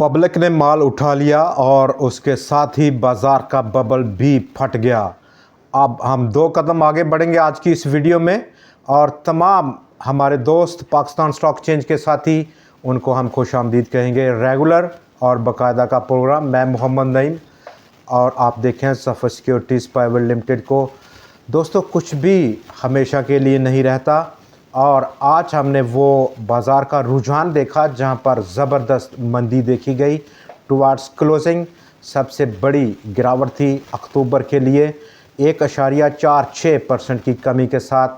Public ने माल उठा लिया और उसके साथ ही बाज़ार का बबल भी फट गया। अब हम 2 कदम आगे बढ़ेंगे आज की इस वीडियो में और तमाम हमारे दोस्त पाकिस्तान स्टॉक एक्सचेंज के साथी उनको हम खुशामदीद कहेंगे। रेगुलर और बाकायदा का प्रोग्राम। मैं मोहम्मद नईम और आप देखें सफ़र सिक्योरिटीज़ प्राइवेट लिमिटेड को। दोस्तों, कुछ भी हमेशा के लिए नहीं रहता और आज हमने वो बाज़ार का रुझान देखा जहां पर ज़बरदस्त मंदी देखी गई टुवार्ड्स क्लोजिंग। सबसे बड़ी गिरावट थी अक्टूबर के लिए 1.46% की कमी के साथ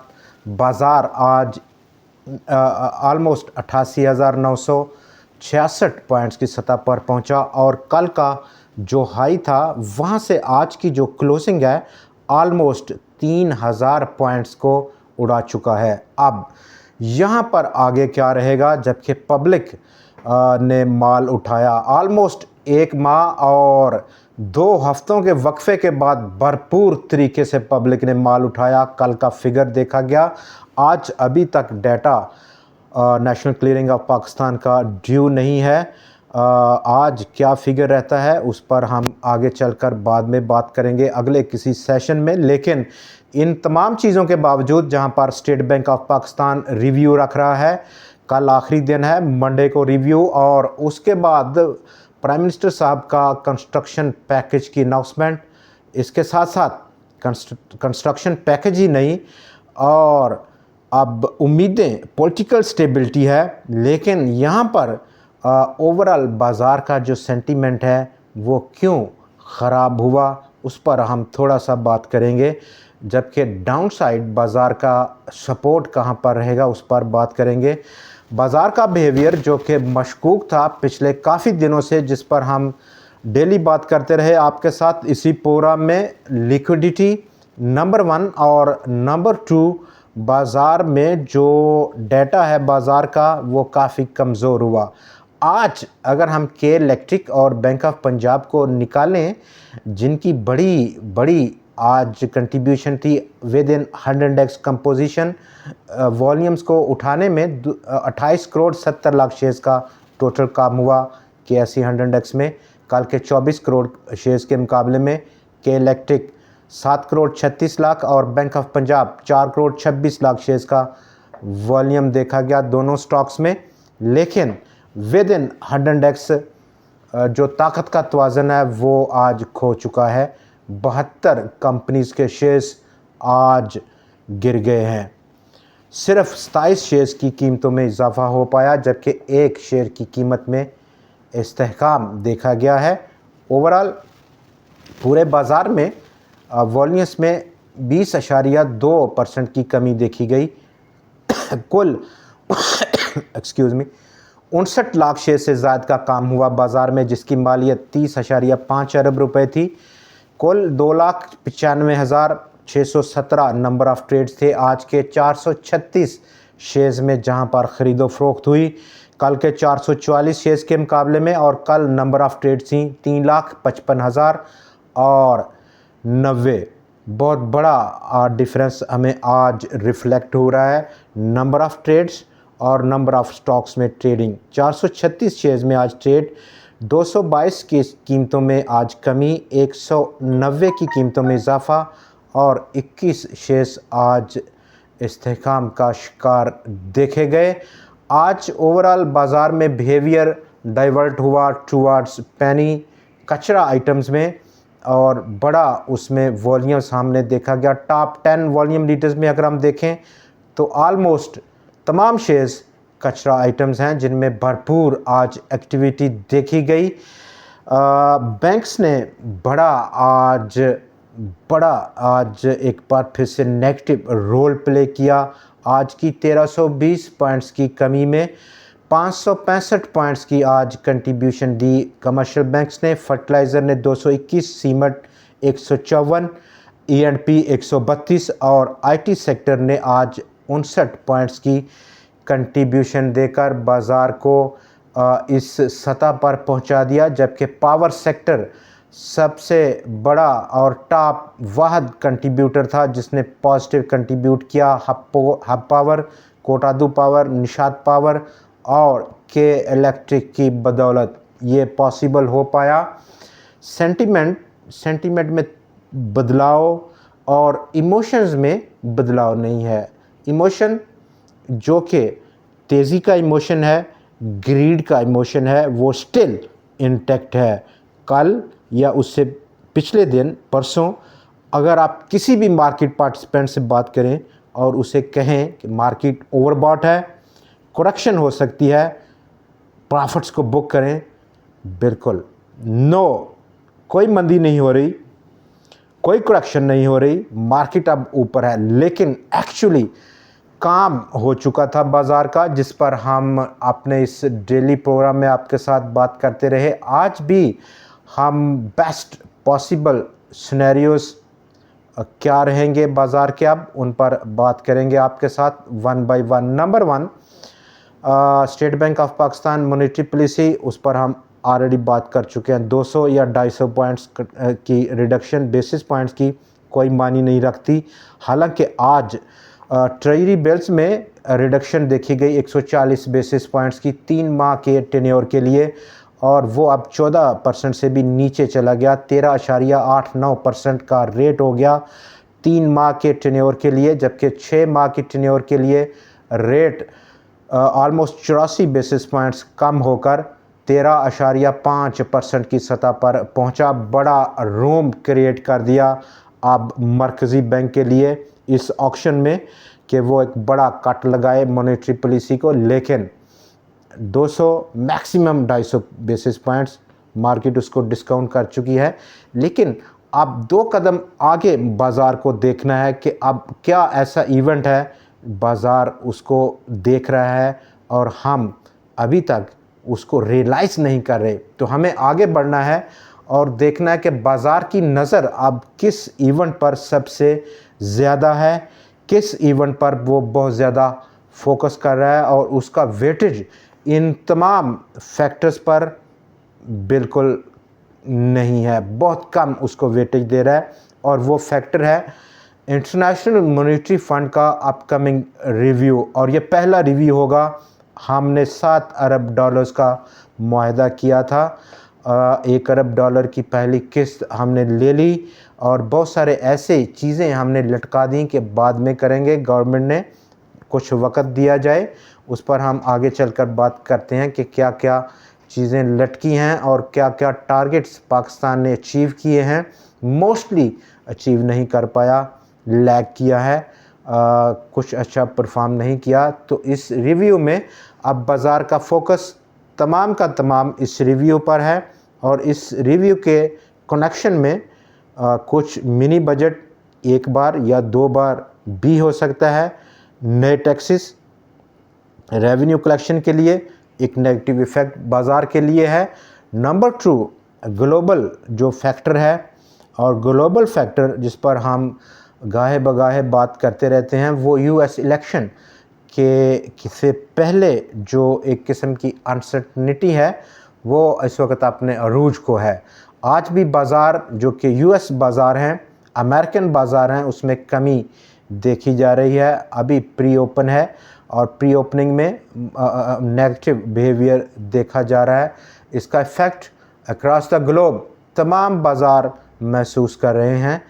बाज़ार आज आलमोस्ट 88,966 पॉइंट्स की सतह पर पहुंचा और कल का जो हाई था वहां से आज की जो क्लोजिंग है आलमोस्ट 3,000 पॉइंट्स को उड़ा चुका है। अब यहाँ पर आगे क्या रहेगा, जबकि पब्लिक ने माल उठाया ऑलमोस्ट 1 माह और 2 हफ्तों के वक्फे के बाद भरपूर तरीके से पब्लिक ने माल उठाया। कल का फिगर देखा गया। आज अभी तक data national clearing of Pakistan का ड्यू नहीं है। आज क्या फिगर रहता है उस पर हम आगे चलकर बाद में बात करेंगे अगले किसी सेशन में। लेकिन इन तमाम चीज़ों के बावजूद जहां पर state bank of Pakistan review रख रहा है, कल आखिरी दिन है, मंडे को रिव्यू, और उसके बाद प्राइम मिनिस्टर साहब का कंस्ट्रक्शन पैकेज की अनाउंसमेंट। इसके साथ साथ कंस्ट्रक्शन पैकेज ही नहीं और अब उम्मीदें पॉलिटिकल स्टेबिलिटी है। लेकिन यहाँ पर ओवरऑल बाज़ार का जो सेंटीमेंट है वो क्यों ख़राब हुआ उस पर हम थोड़ा सा बात करेंगे। जबकि डाउन साइड बाज़ार का सपोर्ट कहाँ पर रहेगा उस पर बात करेंगे। बाज़ार का बिहेवियर जो कि मशकूक था पिछले काफ़ी दिनों से, जिस पर हम डेली बात करते रहे आपके साथ इसी प्रोग्राम में। लिक्विडिटी नंबर 1 और नंबर 2 बाज़ार में जो डाटा है बाज़ार का वो काफ़ी कमज़ोर हुआ। आज अगर हम के इलेक्ट्रिक और बैंक ऑफ पंजाब को निकालें जिनकी बड़ी आज कंट्रीब्यूशन थी with in 100x composition, volumes को उठाने में 28 करोड़ 70 लाख शेयर्स का टोटल काम हुआ के एस 100x में। कल के 24 करोड़ शेयर्स के मुकाबले में के इलेक्ट्रिक 7 करोड़ 36 लाख और bank of Punjab 4 crore 26 lakh shares का वॉल्यूम देखा गया दोनों स्टॉक्स में। लेकिन विद इन 100x जो ताकत का तवाज़न है वो आज खो चुका है। 72 कंपनीज़ के शेयर्स आज गिर गए हैं। सिर्फ 27 शेयर्स की कीमतों में इजाफा हो पाया, जबकि एक शेयर की कीमत में इस्तेहकाम देखा गया है। ओवरऑल पूरे बाज़ार में वॉल्यूम्स में 20.2% की कमी देखी गई। कुल 59 लाख शेयर से ज़्यादा का काम हुआ बाज़ार में, जिसकी मालियत 30.5 अरब रुपए थी। कुल 2,95,617 नंबर ऑफ़ ट्रेड्स थे आज के 436 शेयर्स में, जहां पर ख़रीदो फरोख्त हुई कल के 444 शेयर्स के मुकाबले में। और कल नंबर ऑफ़ ट्रेड्स थी 3,55,090। बहुत बड़ा डिफरेंस हमें आज रिफ्लेक्ट हो रहा है नंबर ऑफ़ ट्रेड्स और नंबर ऑफ़ स्टॉक्स में ट्रेडिंग। 436 शेयर्स में आज ट्रेड, 222 की कीमतों में आज कमी, 190 की कीमतों में इजाफा और 21 शेयर्स आज इस्तेहकाम का शिकार देखे गए। आज ओवरऑल बाज़ार में बिहेवियर डाइवर्ट हुआ टुवार्ड्स पेनी कचरा आइटम्स में और बड़ा उसमें वॉल्यूम सामने देखा गया। टॉप 10 वॉल्यूम लीडर्स में अगर हम देखें तो आलमोस्ट तमाम शेयर्स कचरा आइटम्स हैं जिनमें भरपूर आज एक्टिविटी देखी गई। बैंक्स ने बड़ा आज एक बार फिर से नेगेटिव रोल प्ले किया। आज की 1320 पॉइंट्स की कमी में 565 पॉइंट्स की आज कंट्रीब्यूशन दी कमर्शियल बैंक्स ने। फर्टिलाइज़र ने 221, सीमेंट 154, E&P 132 और IT सेक्टर ने आज 59 पॉइंट्स की कंट्रीब्यूशन देकर बाज़ार को इस सतह पर पहुंचा दिया। जबकि पावर सेक्टर सबसे बड़ा और टॉप वाहद कंट्रीब्यूटर था जिसने पॉजिटिव कंट्रीब्यूट किया। Hub power, Kot Addu power, Nishat power और के इलेक्ट्रिक की बदौलत। ये पॉसिबल हो पाया। सेंटिमेंट में बदलाव और इमोशंस में बदलाव नहीं है। इमोशन जो कि तेज़ी का इमोशन है, ग्रीड का इमोशन है, वो स्टिल इंटैक्ट है। कल या उससे पिछले दिन, परसों, अगर आप किसी भी मार्केट पार्टिसिपेंट से बात करें और उसे कहें कि मार्केट ओवरबॉट है, करेक्शन हो सकती है, प्रॉफिट्स को बुक करें, बिल्कुल नो, कोई मंदी नहीं हो रही, कोई करेक्शन नहीं हो रही, मार्केट अब ऊपर है। लेकिन एक्चुअली काम हो चुका था बाज़ार का, जिस पर हम अपने इस डेली प्रोग्राम में आपके साथ बात करते रहे। आज भी हम बेस्ट पॉसिबल सिनेरियोज़ क्या रहेंगे बाज़ार के, अब उन पर बात करेंगे आपके साथ one by one. Number one, state bank of Pakistan monetary policy, उस पर हम ऑलरेडी बात कर चुके हैं। 200 या 250 पॉइंट्स की रिडक्शन बेसिस पॉइंट्स की कोई मानी नहीं रखती। हालांकि आज ट्रेजरी बिल्स में रिडक्शन देखी गई 140 बेसिस पॉइंट्स की 3 माह के टेन्योर के लिए, और वो अब 14% से भी नीचे चला गया। 13.89% का रेट हो गया 3 माह के टेन्योर के लिए, जबकि 6 माह की टेन्योर के लिए रेट ऑलमोस्ट 84 बेसिस पॉइंट्स कम होकर 13.5% की सतह पर पहुंचा। बड़ा रूम क्रिएट कर दिया अब मरकज़ी बैंक के लिए इस ऑक्शन में कि वो एक बड़ा कट लगाए मॉनेटरी पॉलिसी को। लेकिन 200 मैक्सिमम 250 बेसिस पॉइंट्स मार्केट उसको डिस्काउंट कर चुकी है। लेकिन अब 2 कदम आगे बाज़ार को देखना है कि अब क्या ऐसा इवेंट है, बाज़ार उसको देख रहा है और हम अभी तक उसको रियलाइज़ नहीं कर रहे। तो हमें आगे बढ़ना है और देखना है कि बाज़ार की नज़र अब किस इवेंट पर सबसे ज़्यादा है, किस इवेंट पर वो बहुत ज़्यादा फोकस कर रहा है, और उसका वेटेज इन तमाम फैक्टर्स पर बिल्कुल नहीं है, बहुत कम उसको वेटेज दे रहा है। और वो फैक्टर है इंटरनेशनल मॉनेटरी फ़ंड का अपकमिंग रिव्यू, और ये पहला रिव्यू होगा। हमने $7 अरब का मुआहदा किया था, $1 अरब की पहली किस्त हमने ले ली, और बहुत सारे ऐसे चीज़ें हमने लटका दी कि बाद में करेंगे, गवर्नमेंट ने कुछ वक़्त दिया जाए। उस पर हम आगे चलकर बात करते हैं कि क्या क्या चीज़ें लटकी हैं और क्या क्या टारगेट्स पाकिस्तान ने अचीव किए हैं। मोस्टली अचीव नहीं कर पाया, लैग किया है, कुछ अच्छा परफॉर्म नहीं किया। तो इस रिव्यू में अब बाज़ार का फोकस तमाम का तमाम इस रिव्यू पर है, और इस रिव्यू के कनेक्शन में कुछ मिनी बजट 1 बार या 2 बार भी हो सकता है। नए टैक्सेस रेवेन्यू कलेक्शन के लिए एक नेगेटिव इफ़ेक्ट बाज़ार के लिए है। नंबर 2, ग्लोबल जो फैक्टर है, और ग्लोबल फैक्टर जिस पर हम गाहे बगाहे बात करते रहते हैं, वो यूएस इलेक्शन के से पहले जो एक किस्म की अनसर्टनिटी है, वो इस वक्त अपने अरूज को है। आज भी बाज़ार जो कि यूएस बाज़ार हैं, अमेरिकन बाज़ार हैं, उसमें कमी देखी जा रही है। अभी प्री ओपन है और प्री ओपनिंग में नेगेटिव बिहेवियर देखा जा रहा है। इसका इफ़ेक्ट अक्रॉस द ग्लोब तमाम बाज़ार महसूस कर रहे हैं।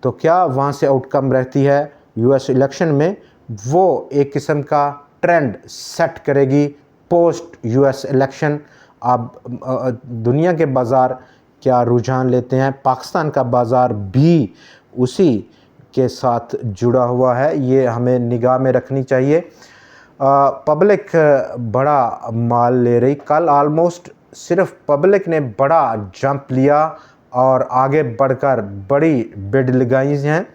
तो क्या वहाँ से आउटकम रहती है यूएस इलेक्शन में, वो एक किस्म का ट्रेंड सेट करेगी पोस्ट यूएस इलेक्शन। अब दुनिया के बाज़ार क्या रुझान लेते हैं, पाकिस्तान का बाज़ार भी उसी के साथ जुड़ा हुआ है, ये हमें निगाह में रखनी चाहिए। पब्लिक बड़ा माल ले रही, कल ऑलमोस्ट सिर्फ पब्लिक ने बड़ा जंप लिया और आगे बढ़कर बड़ी बिड लगाई हैं,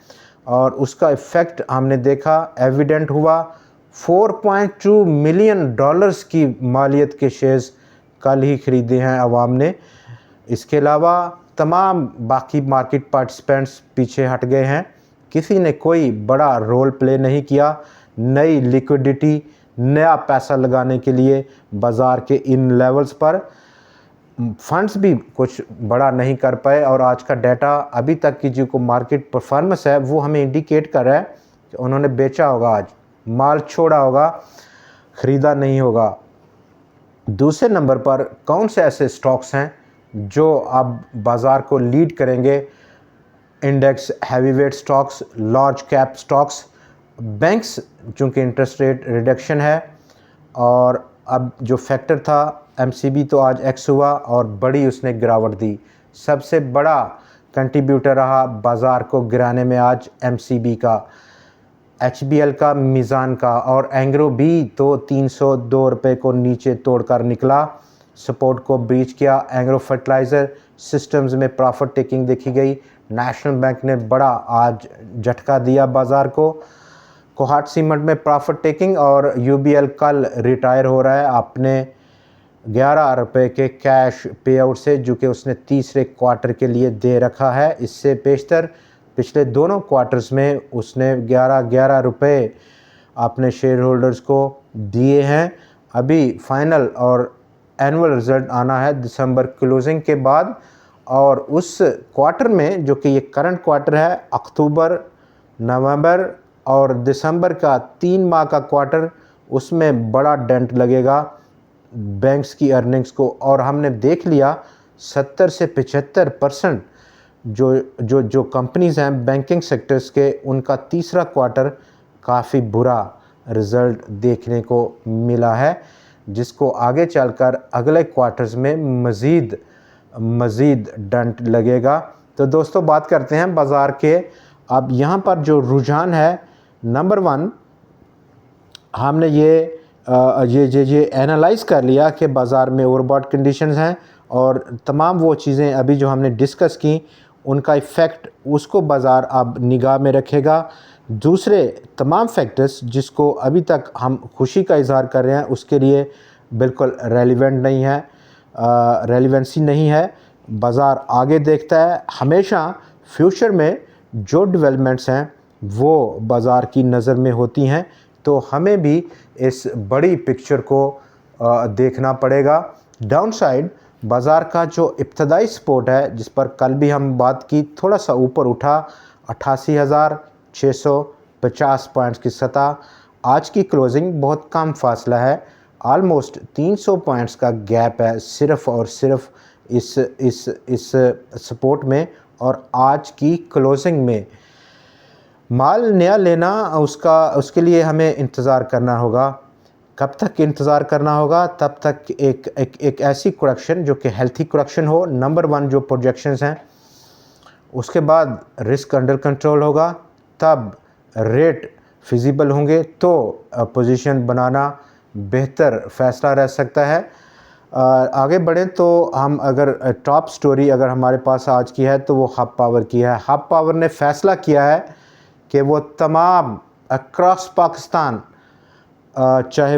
और उसका इफ़ेक्ट हमने देखा, एविडेंट हुआ। $4.2 मिलियन की मालियत के शेयर्स कल ही ख़रीदे हैं अवाम ने। इसके अलावा तमाम बाकी मार्केट पार्टिसिपेंट्स पीछे हट गए हैं, किसी ने कोई बड़ा रोल प्ले नहीं किया। नई लिक्विडिटी, नया पैसा लगाने के लिए बाज़ार के इन लेवल्स पर फंड्स भी कुछ बड़ा नहीं कर पाए, और आज का डाटा अभी तक की जो को मार्केट परफॉर्मेंस है वो हमें इंडिकेट कर रहा है कि उन्होंने बेचा होगा, आज माल छोड़ा होगा, ख़रीदा नहीं होगा। दूसरे नंबर पर कौन से ऐसे स्टॉक्स हैं जो अब बाज़ार को लीड करेंगे? Index, heavyweight stocks, large cap stocks, banks, चूँकि इंटरेस्ट रेट रिडक्शन है। और अब जो फैक्टर था एमसीबी तो आज एक्स हुआ और बड़ी उसने गिरावट दी। सबसे बड़ा कंट्रीब्यूटर रहा बाज़ार को गिराने में आज एमसीबी का, एचबीएल का, मीज़ान का, और एंग्रो भी तो 302 रुपये को नीचे तोड़कर निकला, सपोर्ट को ब्रीच किया। एंग्रो फर्टिलाइज़र सिस्टम्स में प्रॉफिट टेकिंग देखी गई। नेशनल बैंक ने बड़ा आज झटका दिया बाज़ार को। कोहाट सीमेंट में प्रॉफिट टेकिंग, और यूबीएल कल रिटायर हो रहा है अपने 11 रुपये के कैश पे आउट से, जो कि उसने तीसरे क्वार्टर के लिए दे रखा है। इससे पेशतर पिछले दोनों क्वार्टर्स में उसने 11 रुपये अपने शेयर होल्डर्स को दिए हैं। अभी फाइनल और एनुअल रिज़ल्ट आना है दिसंबर क्लोजिंग के बाद, और उस क्वार्टर में, जो कि ये करंट क्वार्टर है, अक्टूबर, नवंबर और दिसंबर का 3 माह का क्वार्टर, उसमें बड़ा डेंट लगेगा बैंक्स की अर्निंग्स को। और हमने देख लिया 70 से 75% जो कंपनीज़ हैं बैंकिंग सेक्टर्स के, उनका तीसरा क्वार्टर काफ़ी बुरा रिज़ल्ट देखने को मिला है, जिसको आगे चलकर अगले क्वार्टर्स में मज़ीद डंट लगेगा। तो दोस्तों, बात करते हैं बाज़ार के। अब यहाँ पर जो रुझान है, नंबर 1, हमने ये एनालाइज़ कर लिया कि बाज़ार में ओवरबॉट कंडीशंस हैं, और तमाम वो चीज़ें अभी जो हमने डिस्कस की, उनका इफ़ेक्ट उसको बाज़ार अब निगाह में रखेगा। दूसरे तमाम फैक्टर्स जिसको अभी तक हम खुशी का इज़हार कर रहे हैं, उसके लिए बिल्कुल रेलिवेंट नहीं है, रेलिवेंसी नहीं है। बाज़ार आगे देखता है, हमेशा फ्यूचर में जो डेवलपमेंट्स हैं वो बाज़ार की नज़र में होती हैं। तो हमें भी इस बड़ी पिक्चर को देखना पड़ेगा। डाउनसाइड बाज़ार का जो इब्तदाई सपोर्ट है, जिस पर कल भी हम बात की, थोड़ा सा ऊपर उठा 88,650 पॉइंट्स की सतह। आज की क्लोजिंग बहुत कम फासला है, ऑलमोस्ट 300 पॉइंट्स का गैप है सिर्फ़ और सिर्फ इस सपोर्ट में और आज की क्लोजिंग में। माल नया लेना, उसके लिए हमें इंतज़ार करना होगा। कब तक इंतज़ार करना होगा? तब तक एक ऐसी करेक्शन जो कि हेल्थी करेक्शन हो। नंबर 1 जो प्रोजेक्शंस हैं, उसके बाद रिस्क अंडर कंट्रोल होगा, तब रेट फिजिबल होंगे, तो पोजीशन बनाना बेहतर फ़ैसला रह सकता है। आगे बढ़ें तो हम अगर टॉप स्टोरी अगर हमारे पास आज की है तो वो हब पावर की है। हब पावर ने फ़ैसला किया है कि वो तमाम अक्रॉस पाकिस्तान, चाहे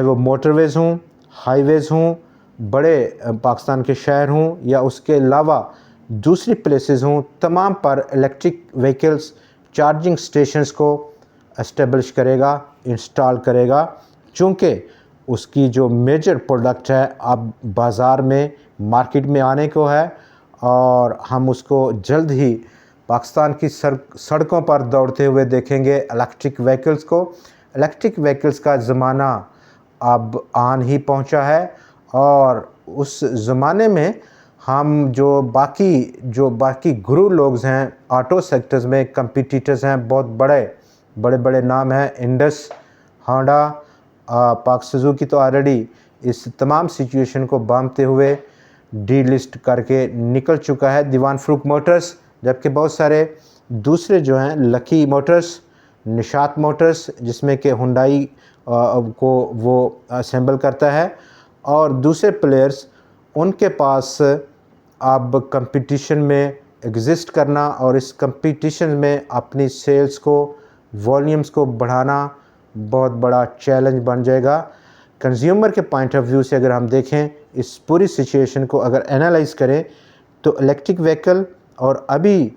वो मोटरवेज़ हों, हाईवेज़ हों, बड़े पाकिस्तान के शहर हों, या उसके अलावा दूसरी प्लेसेस हों, तमाम पर इलेक्ट्रिक व्हीकल्स चार्जिंग स्टेशंस को एस्टेब्लिश करेगा, इंस्टॉल करेगा। चूँकि उसकी जो मेजर प्रोडक्ट है अब बाज़ार में मार्केट में आने को है, और हम उसको जल्द ही पाकिस्तान की सड़कों पर दौड़ते हुए देखेंगे, इलेक्ट्रिक व्हीकल्स को। इलेक्ट्रिक व्हीकल्स का ज़माना अब आन ही पहुंचा है, और उस ज़माने में हम जो बाकी गुरु लोग हैं ऑटो सेक्टर्स में, कंपटीटर्स हैं, बहुत बड़े नाम हैं, इंडस, होंडा, पाक सुजुकी तो ऑलरेडी इस तमाम सिचुएशन को बांधते हुए डीलिस्ट करके निकल चुका है। दीवान फ़रूख मोटर्स, जबकि बहुत सारे दूसरे जो हैं, लकी मोटर्स, निशात मोटर्स, जिसमें कि हुंडई को वो असेंबल करता है, और दूसरे प्लेयर्स, उनके पास अब कंपटीशन में एग्जिस्ट करना और इस कंपटीशन में अपनी सेल्स को, वॉल्यूम्स को बढ़ाना बहुत बड़ा चैलेंज बन जाएगा। कंज्यूमर के पॉइंट ऑफ व्यू से अगर हम देखें, इस पूरी सिचुएशन को अगर एनालाइज करें, तो इलेक्ट्रिक व्हीकल और अभी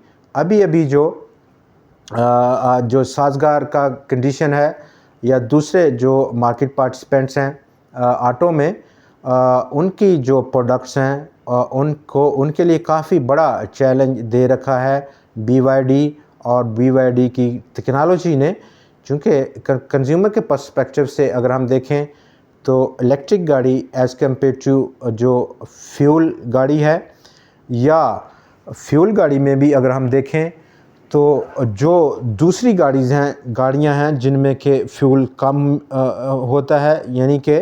जो साजगार का कंडीशन है, या दूसरे जो मार्केट पार्टिसिपेंट्स हैं ऑटो में, उनकी जो प्रोडक्ट्स हैं उनके लिए काफ़ी बड़ा चैलेंज दे रखा है BYD और BYD की टेक्नोलॉजी ने। चूँकि कंज्यूमर के पर्सपेक्टिव से अगर हम देखें तो इलेक्ट्रिक गाड़ी एज़ कम्पेयर टू जो फ्यूल गाड़ी है, या फ्यूल गाड़ी में भी अगर हम देखें तो जो दूसरी गाड़ियां हैं जिनमें के फ्यूल कम होता है, यानी कि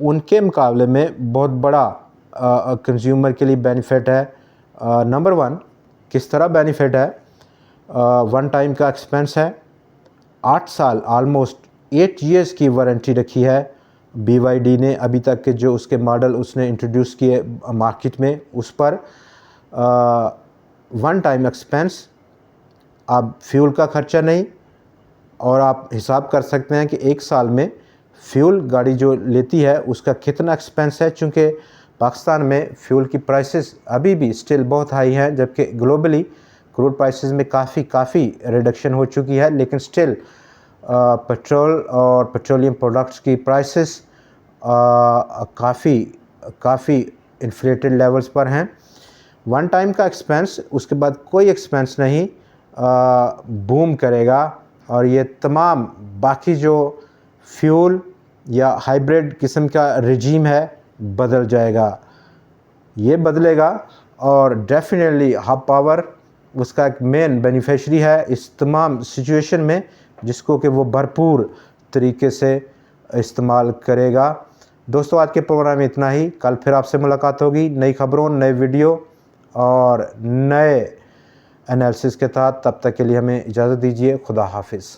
उनके मुकाबले में बहुत बड़ा कंज्यूमर के लिए बेनिफिट है। नंबर वन, किस तरह बेनिफिट है? वन टाइम का एक्सपेंस है, 8 साल ऑलमोस्ट 8 इयर्स की वारंटी रखी है BYD ने अभी तक के जो उसके मॉडल उसने इंट्रोड्यूस किए मार्केट में, उस पर वन टाइम एक्सपेंस, अब फ्यूल का खर्चा नहीं। और आप हिसाब कर सकते हैं कि 1 साल में फ्यूल गाड़ी जो लेती है उसका कितना एक्सपेंस है, चूँकि पाकिस्तान में फ्यूल की प्राइसेस अभी भी स्टिल बहुत हाई हैं, जबकि ग्लोबली क्रूड प्राइसेस में काफ़ी रिडक्शन हो चुकी है, लेकिन स्टिल पेट्रोल और पेट्रोलियम प्रोडक्ट्स की प्राइसेस काफ़ी इन्फ्लेटेड लेवल्स पर हैं। वन टाइम का एक्सपेंस, उसके बाद कोई एक्सपेंस नहीं, बूम करेगा और ये तमाम बाकी जो फ्यूल या हाइब्रिड किस्म का रिजीम है बदल जाएगा। ये बदलेगा और डेफिनेटली हब पावर उसका एक मेन बेनिफिशरी है इस तमाम सिचुएशन में, जिसको कि वो भरपूर तरीके से इस्तेमाल करेगा। दोस्तों, आज के प्रोग्राम में इतना ही। कल फिर आपसे मुलाकात होगी नई खबरों, नए वीडियो और नए एनालिसिस के साथ। तब तक के लिए हमें इजाज़त दीजिए। खुदा हाफिज़।